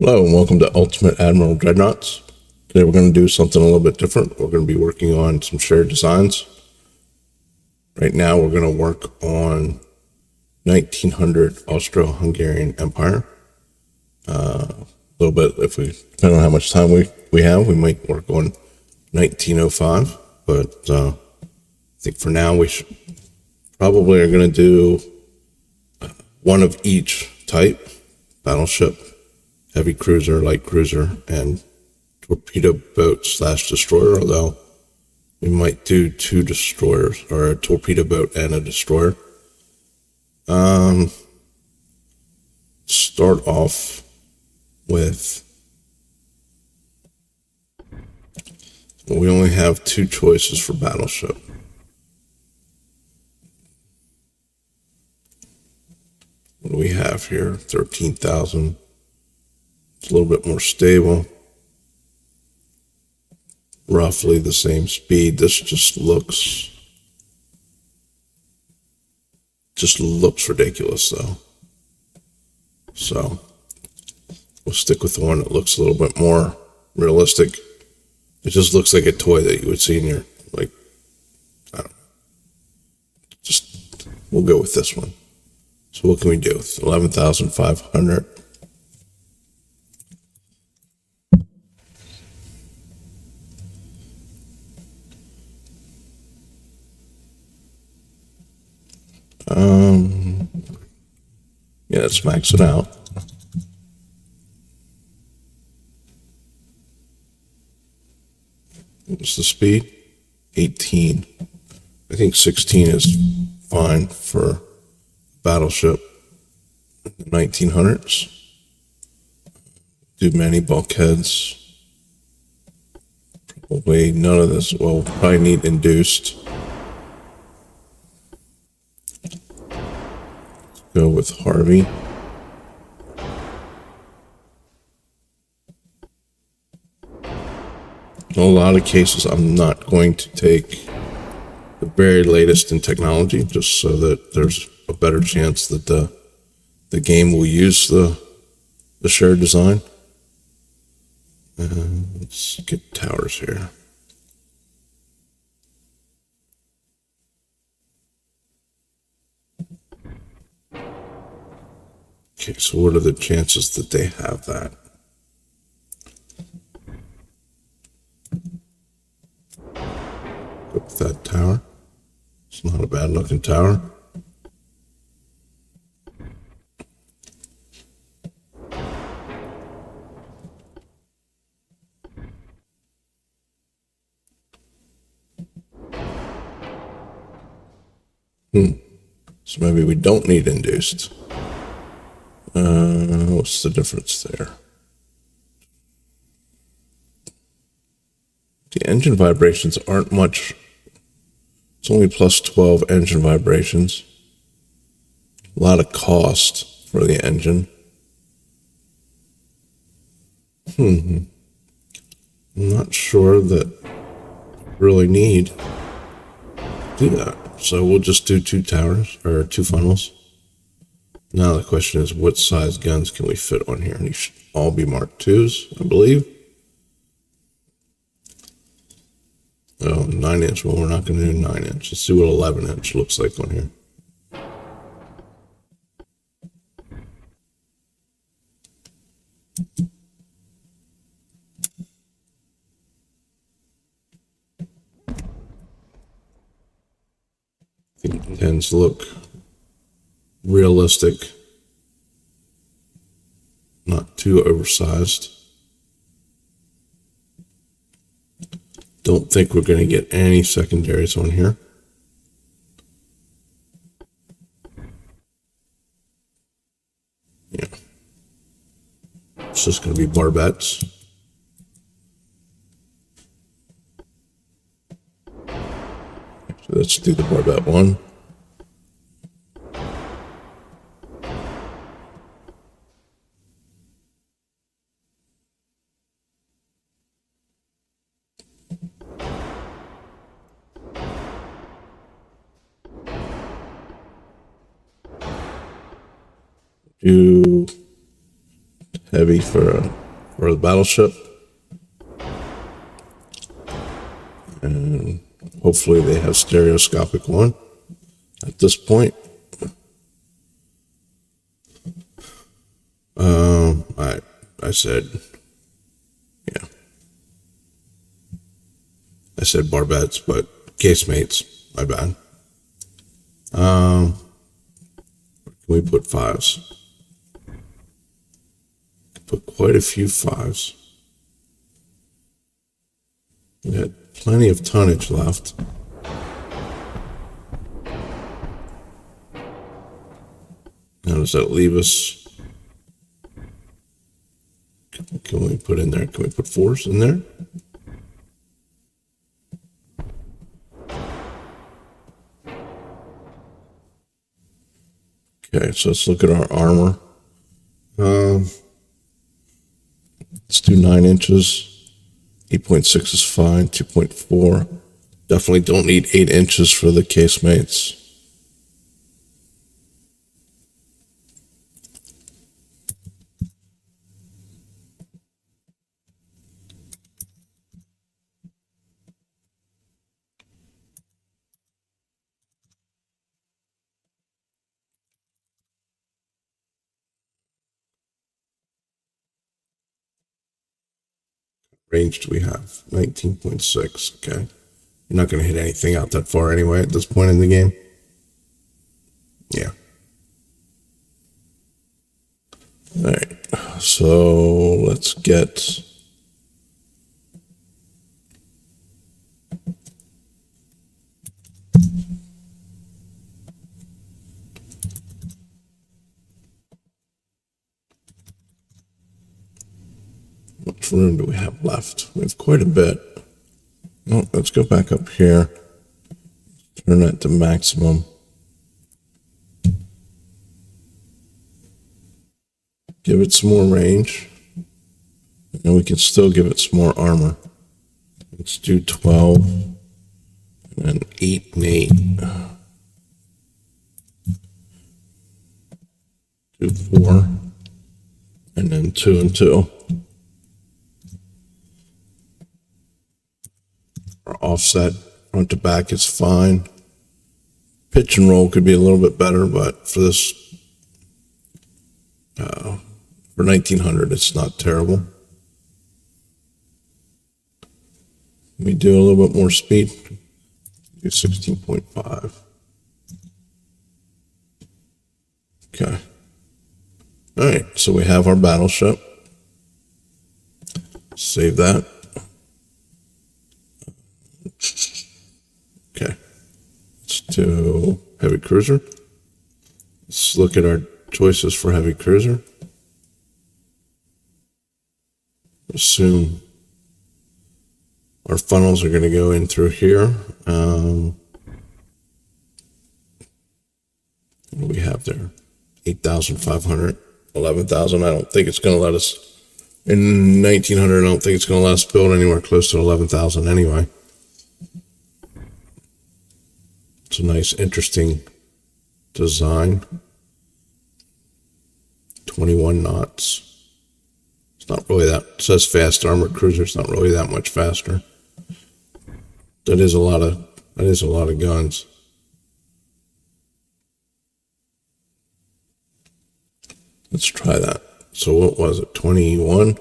Hello and welcome to Ultimate Admiral Dreadnoughts. Today we're going to do something a little bit different. We're going to be working on some shared designs. Right now we're going to work on 1900 Austro-Hungarian Empire. A little bit, depending on how much time we have, we might work on 1905. But I think for now we probably are going to do one of each type: battleship, heavy cruiser, light cruiser, and torpedo boat / destroyer, although we might do two destroyers, or a torpedo boat and a destroyer. Start off with, we only have two choices for battleship. What do we have here? 13,000. It's a little bit more stable. Roughly the same speed. This just looks ridiculous though. So we'll stick with the one that looks a little bit more realistic. It just looks like a toy that you would see in your, I don't know. We'll go with this one. So what can we do? 11,500. Yeah, let's max it out. What's the speed? 18. I think 16 is fine for battleship in the 1900s. Do many bulkheads. Probably none of this. Well, probably need induced. Go with Harvey. In a lot of cases, I'm not going to take the very latest in technology, just so that there's a better chance that the game will use the shared design. Let's get towers here. Okay, so what are the chances that they have that? Go with that tower. It's not a bad looking tower. So maybe we don't need induced. What's the difference there? The engine vibrations aren't much. It's only plus 12 engine vibrations. A lot of cost for the engine. I'm not sure that we really need to do that. So we'll just do two towers, or two funnels. Now the question is, what size guns can we fit on here? And these should all be Mark IIs, I believe. Oh, 9-inch. Well, we're not going to do 9-inch. Let's see what 11-inch looks like on here. I think it tends to look realistic, not too oversized. Don't think we're going to get any secondaries on here. Yeah. It's just going to be barbettes. So let's do the barbette one. Do heavy for the battleship. And hopefully they have stereoscopic one at this point. I said, yeah. I said barbettes, but casemates, my bad. Can we put 5s? Put quite a few 5s. We had plenty of tonnage left. Now does that leave us? Can we put in there? Can we put 4s in there? Okay, so let's look at our armor. Let's do 9 inches. 8.6 is fine. 2.4. Definitely don't need 8 inches for the casemates. Range do we have? 19.6. Okay. You're not going to hit anything out that far anyway at this point in the game. Yeah. All right. So let's get... What room do we have left? We have quite a bit. Oh, let's go back up here. Turn that to maximum. Give it some more range. And we can still give it some more armor. Let's do 12. And then 8 and 8. Do 4. And then 2 and 2. Our offset front to back is fine. Pitch and roll could be a little bit better, but for this, for 1900, it's not terrible. We do a little bit more speed. Do 16.5. Okay. All right, so we have our battleship. Save that. Okay, let's do heavy cruiser. Let's look at our choices for heavy cruiser. Assume our funnels are going to go in through here. What do we have there? 8,500, 11,000. I don't think it's going to let us, in 1900, I don't think it's going to let us build anywhere close to 11,000 anyway. It's a nice, interesting design. 21 knots. It's not really that, it says fast armored cruiser. It's not really that much faster. That is a lot of guns. Let's try that. So what was it? 21.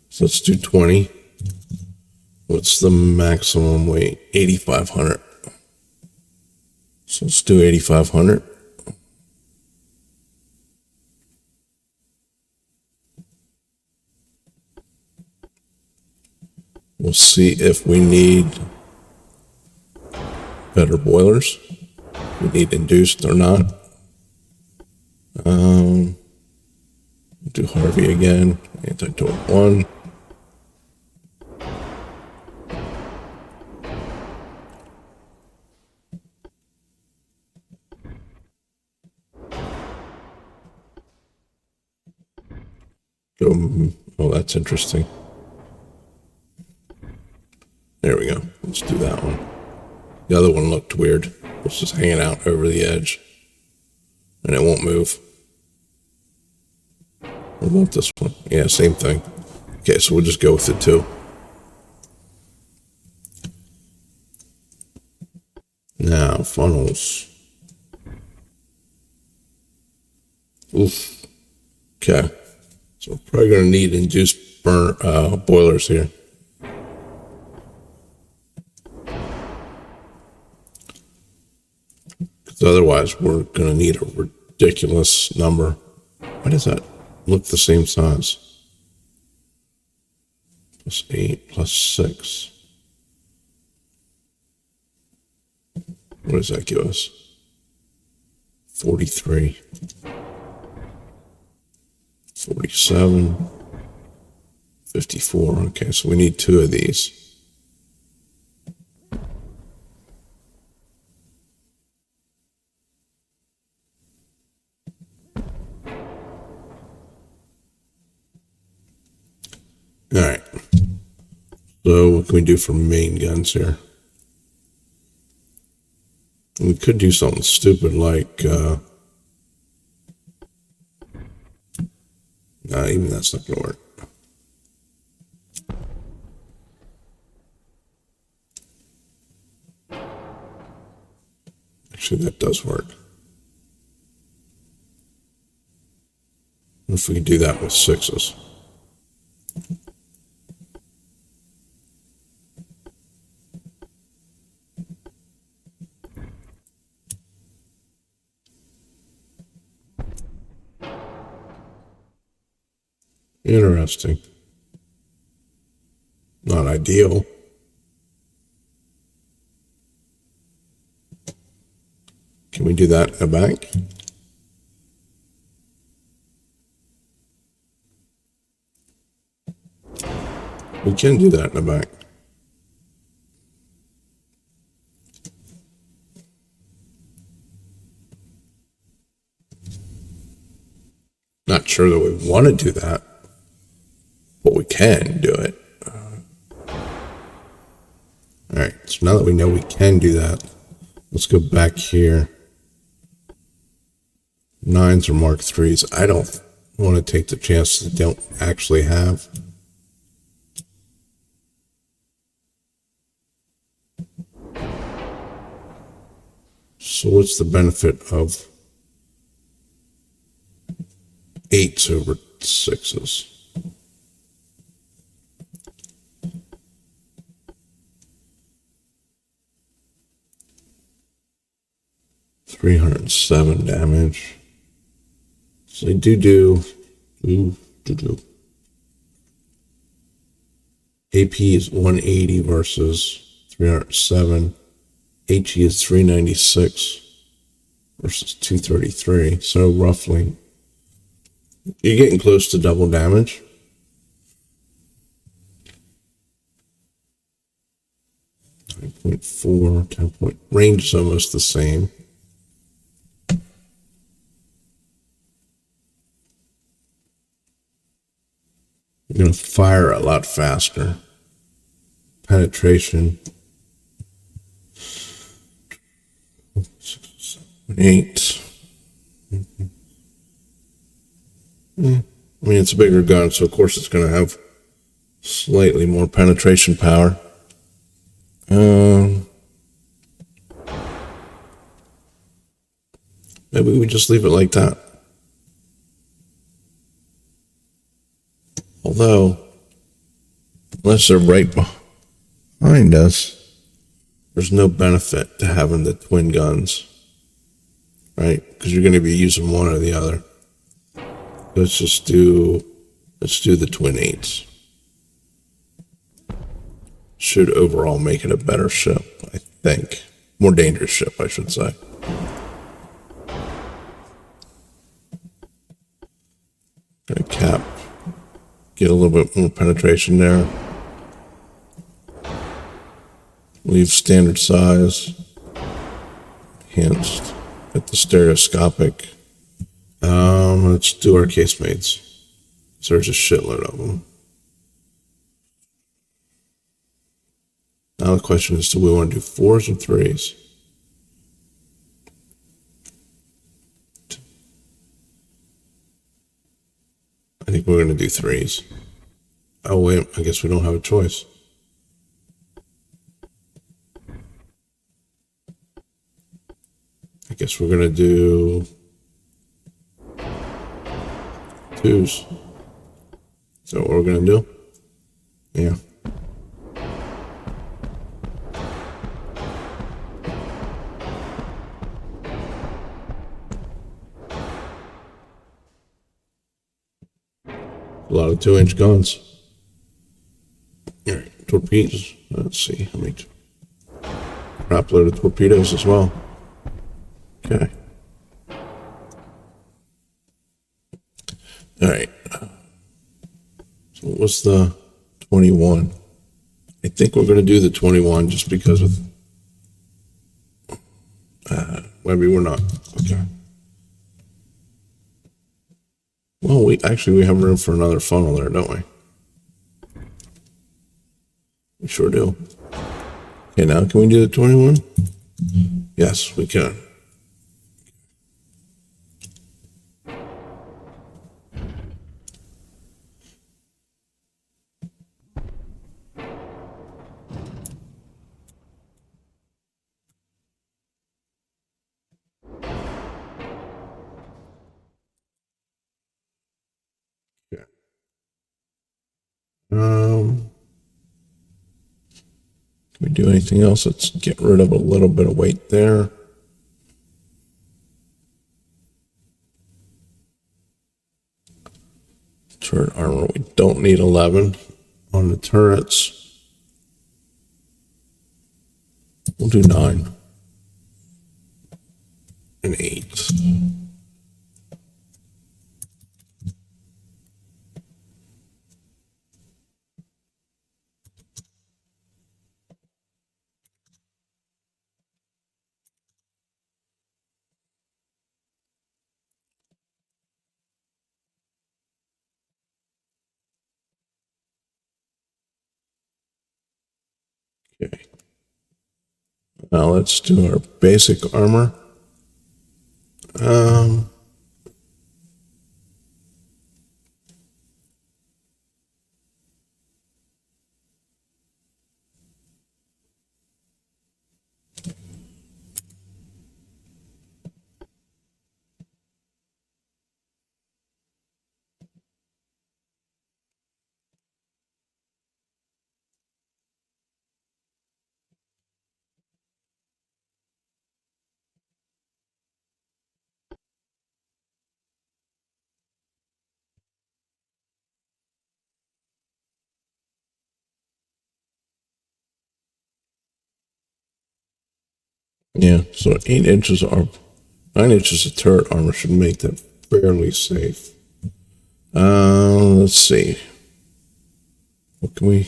So let's do 20. What's the maximum weight? 8,500. So let's do 8,500. We'll see if we need better boilers. We need induced or not. Do Harvey again. Anti-torque 1. Oh, that's interesting. There we go. Let's do that one. The other one looked weird. It's just hanging out over the edge. And it won't move. What about this one? Yeah, same thing. Okay, so we'll just go with it too. Now, funnels. Oof. Okay. So we're probably going to need induced boilers here. Because otherwise we're going to need a ridiculous number. Why does that look the same size? Plus 8, plus 6. What does that give us? 43. 47. 54. Okay, so we need 2 of these. All right. So what can we do for main guns here? We could do something stupid like, nah, even that's not going to work. Actually, that does work. If we could do that with 6s. Interesting. Not ideal. Can we do that in a bank? We can do that in a bank. Not sure that we want to do that, but we can do it. All right, so now that we know we can do that, let's go back here. 9s are Mark 3s. I don't want to take the chance that they don't actually have. So what's the benefit of 8s over 6s? $307 damage. So they do. AP is 180 versus 307. HE is 396 versus 233. So roughly, you're getting close to double damage. .4, 10 point range is almost the same. You're going to fire a lot faster. Penetration. 8. I mean, it's a bigger gun, so of course it's going to have slightly more penetration power. Maybe we just leave it like that. Although, unless they're right behind us, there's no benefit to having the twin guns, right? Because you're going to be using one or the other. Let's do the twin 8s. Should overall make it a better ship, I think. More dangerous ship, I should say. Gonna cap. Get a little bit more penetration there. Leave standard size. Enhanced. At the stereoscopic. Let's do our casemates. So there's a shitload of them. Now the question is, do we want to do 4s or 3s? I think we're going to do 3s. Oh, wait, I guess we don't have a choice. I guess we're going to do 2s. Is that what we're going to do? Yeah. A lot of 2-inch guns. All right, torpedoes. Let's see how many. Crap load of torpedoes as well. Okay. All right. So what was the 21? I think we're going to do the 21 just because of. Maybe we're not. Okay. Well, we have room for another funnel there, don't we? We sure do. Okay, now can we do the 21? Yes, we can. Okay. Can we do anything else? Let's get rid of a little bit of weight there. Turret armor, we don't need 11 on the turrets. We'll do 9 and 8. Okay. Now let's do our basic armor. Yeah, so 8 inches of 9 inches of turret armor should make that fairly safe. Let's see. What can we?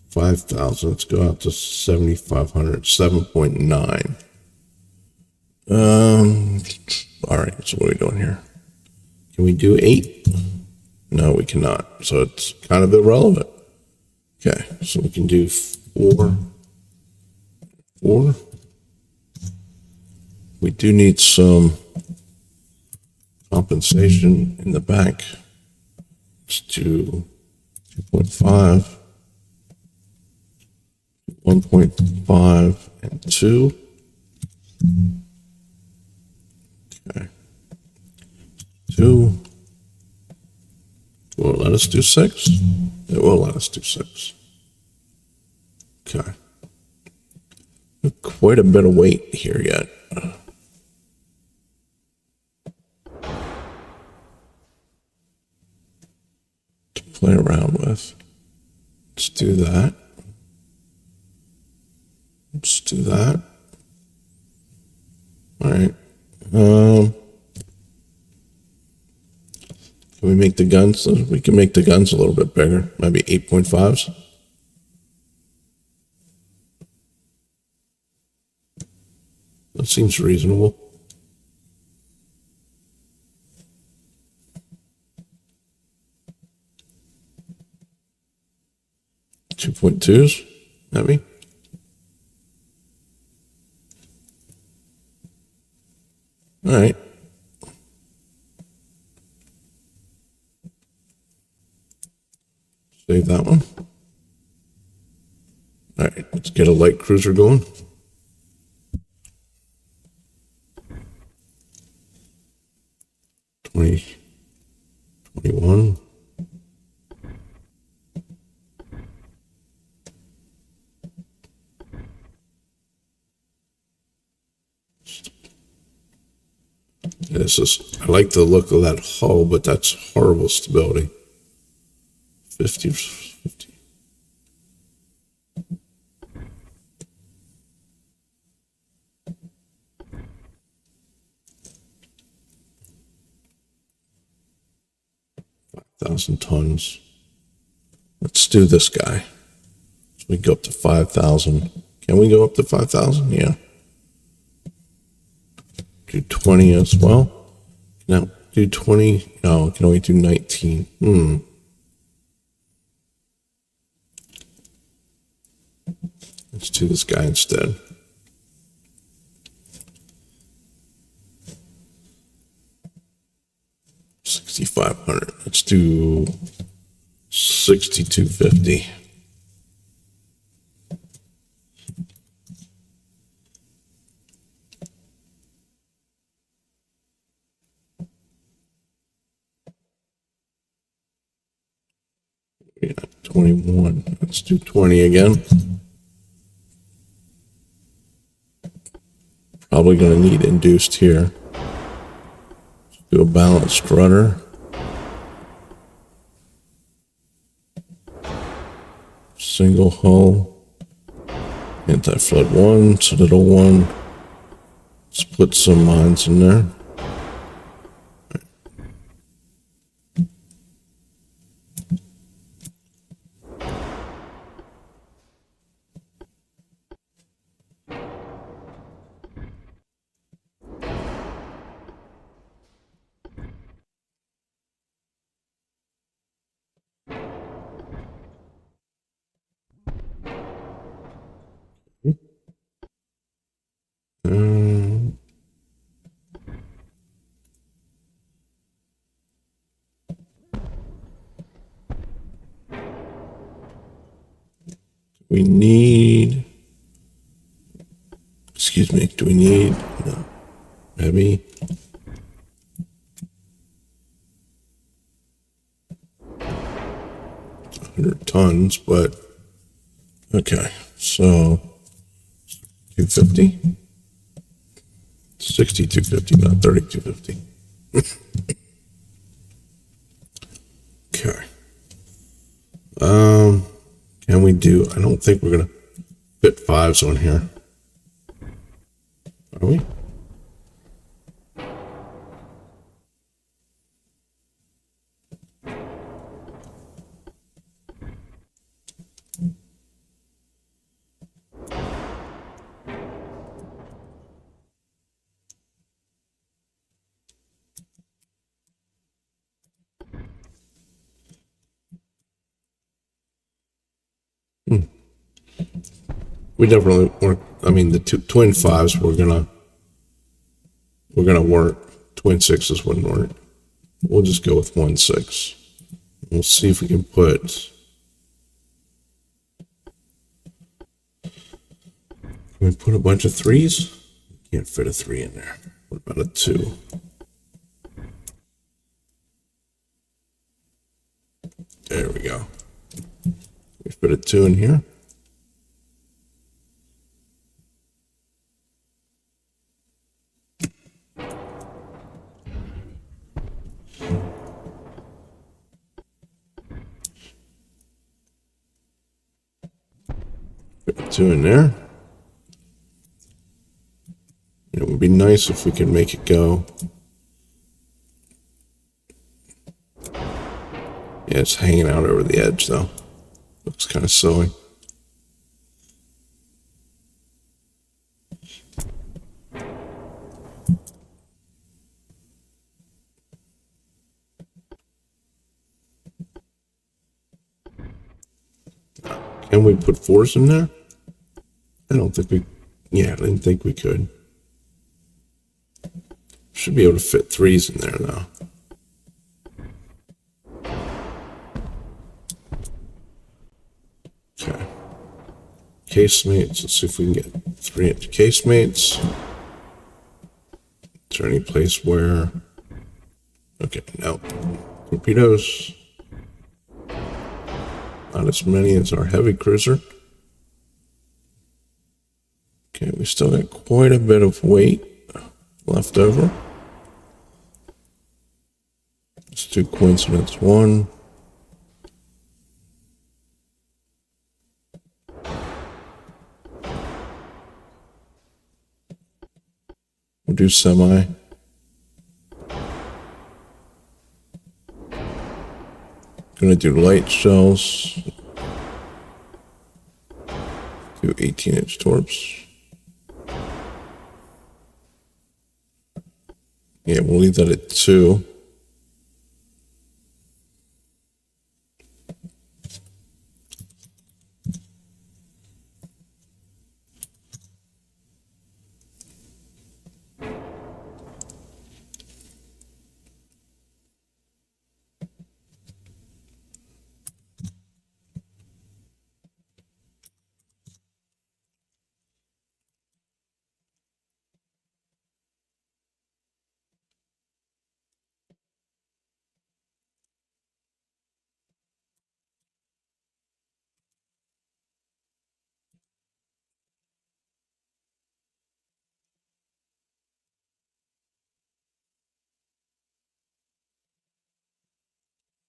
5,000. Let's go out to 7,500. 7.9. All right. So what are we doing here? Can we do 8? No, we cannot. So it's kind of irrelevant. Okay. So we can do 4. 4. We do need some compensation in the back. Let's do 2.5. 1.5 and 2. Okay. 2. Will it let us do 6? It will let us do 6. Okay. Quite a bit of weight here yet. To play around with. Let's do that. Let's do that. All right. Can we make the guns? We can make the guns a little bit bigger. Maybe 8.5s. That seems reasonable. .2s, maybe. All right. Save that one. All right, let's get a light cruiser going. $20, $21. This is, I like the look of that hull, but that's horrible stability. 50. 5,000 tons. Let's do this guy. So we go up to 5,000. Can we go up to 5,000? Yeah. Do 20 as well. Now do 20. No, can only do 19. Let's do this guy instead. $6,500. Let's do 6,250. Yeah, 21. Let's do 20 again. Probably going to need induced here. Do a balanced rudder. Single hull. Anti-flood 1, Citadel 1. Let's put some mines in there. We need, excuse me, do we need, no, heavy? Tons, but okay, so 250, 6,250, not 3,250. Okay. Can we do? I don't think we're gonna fit 5s on here. Are we? We definitely work. I mean, the twin 5s we're gonna work. Twin 6s wouldn't work. We'll just go with 1 6. We'll see if we can put. Can we put a bunch of 3s? Can't fit a 3 in there. What about a 2? There we go. We put a 2 in here. Put a 2 in there. It would be nice if we could make it go. Yeah, it's hanging out over the edge though. Looks kind of silly. Can we put 4s in there? I don't think we, yeah, I didn't think we could. Should be able to fit 3s in there though. casemates. Let's see if we can get 3-inch casemates. Is there any place where... Okay, no. Torpedoes. Not as many as our heavy cruiser. Okay, we still got quite a bit of weight left over. Let's do coincidence 1. We'll do semi. Gonna do light shells. Do 18-inch torps. Yeah, we'll leave that at 2.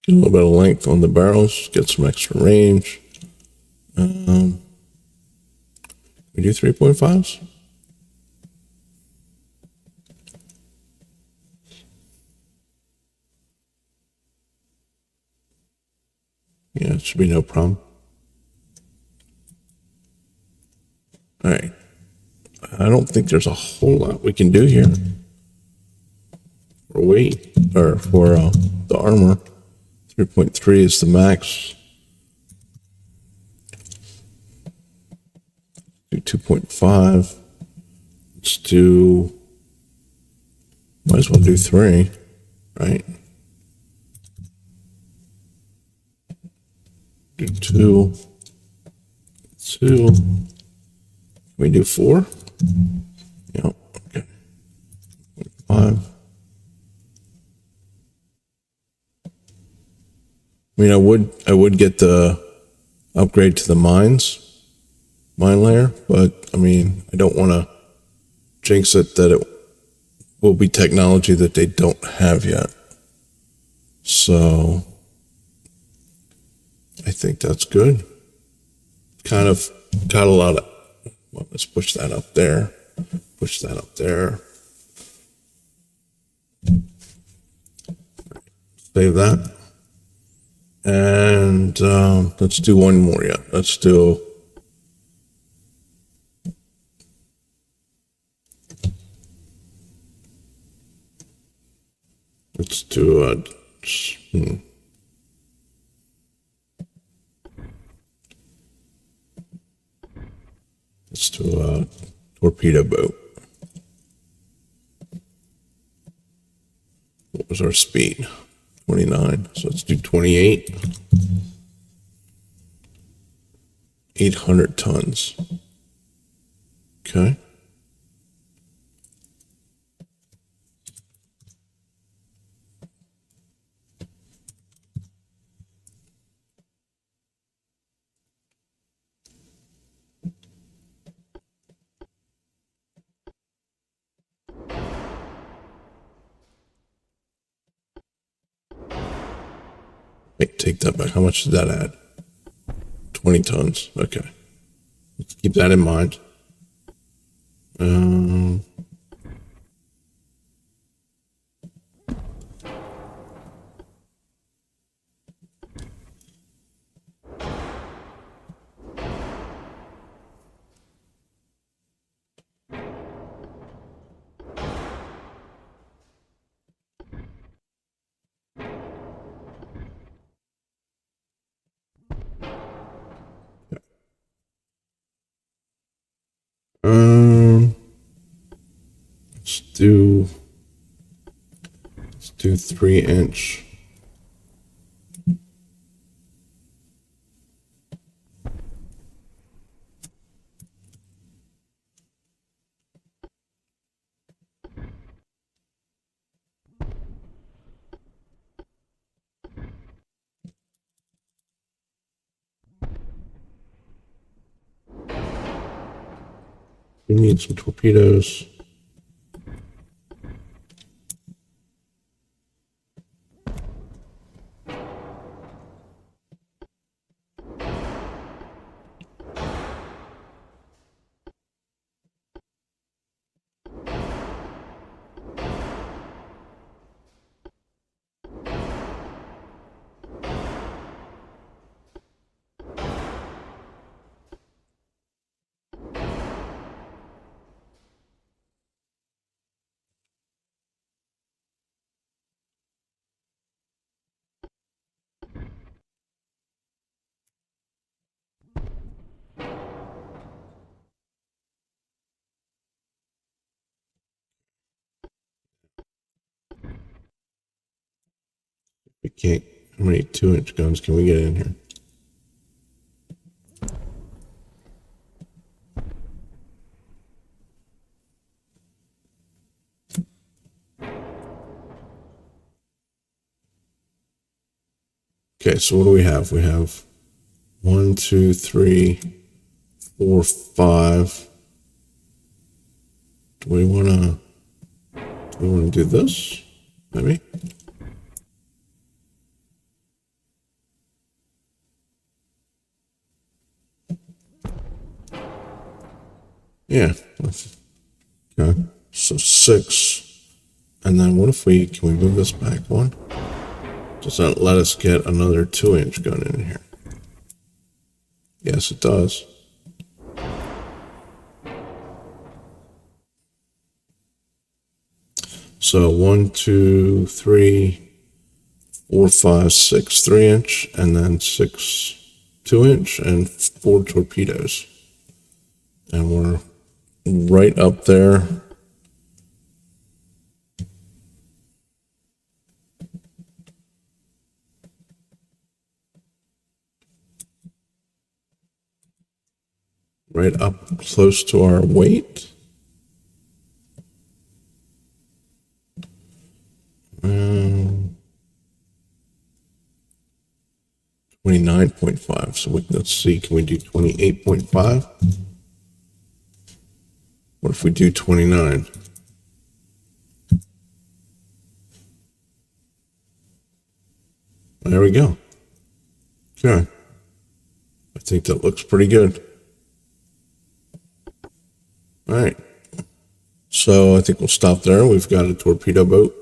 Get a little bit of length on the barrels, get some extra range. We do 3.5s? Yeah, it should be no problem. All right. I don't think there's a whole lot we can do here for weight, or for the armor. 3.3 is the max. Do 2.5. Let's do, might as well do 3, right? Do 2. 2. Can we do 4? Yeah, okay. 5. I mean, I would get the upgrade to the mine layer, but I mean, I don't want to jinx it that it will be technology that they don't have yet. So I think that's good. Kind of got a lot of, well, let's push that up there. Push that up there. Save that. And let's do one more yet. Let's do let's do a torpedo boat. What was our speed? 29. So let's do 28. 800 tons. Okay. Wait, take that back. How much did that add? 20 tons. Okay. Let's keep that in mind. Let's do 3-inch. We need some torpedoes. We can't, how many 2-inch guns can we get in here? Okay, so what do we have? We have 1, 2, 3, 4, 5. Do we want to do this? Maybe? Yeah. Okay. So 6. And then what if can we move this back one? Does that let us get another 2-inch gun in here? Yes, it does. So 1, 2, 3, 4, 5, 6 3-inch, and then 6 2-inch, and 4 torpedoes. And we're right up there. Right up close to our weight. 29.5. So let's see, can we do 28.5? What if we do 29? There we go. Okay. I think that looks pretty good. All right. So I think we'll stop there. We've got a torpedo boat.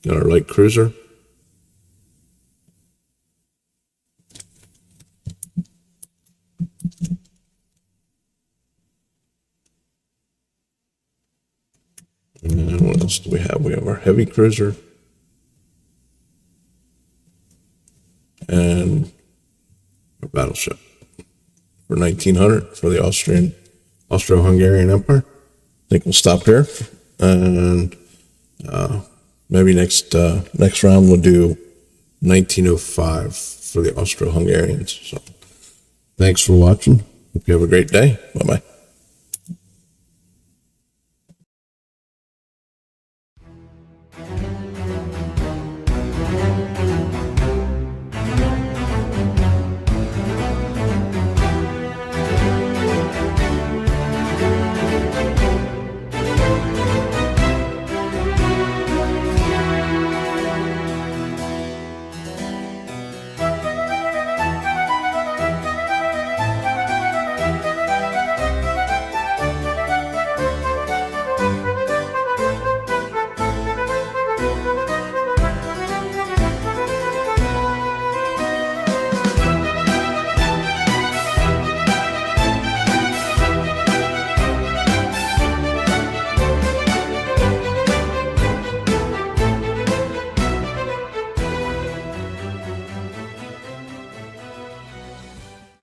Got our light cruiser. And then what else do we have? We have our heavy cruiser. And our battleship for 1900 for the Austro-Hungarian Empire. I think we'll stop there, and maybe next round we'll do 1905 for the Austro-Hungarians. So, thanks for watching. Hope you have a great day. Bye bye.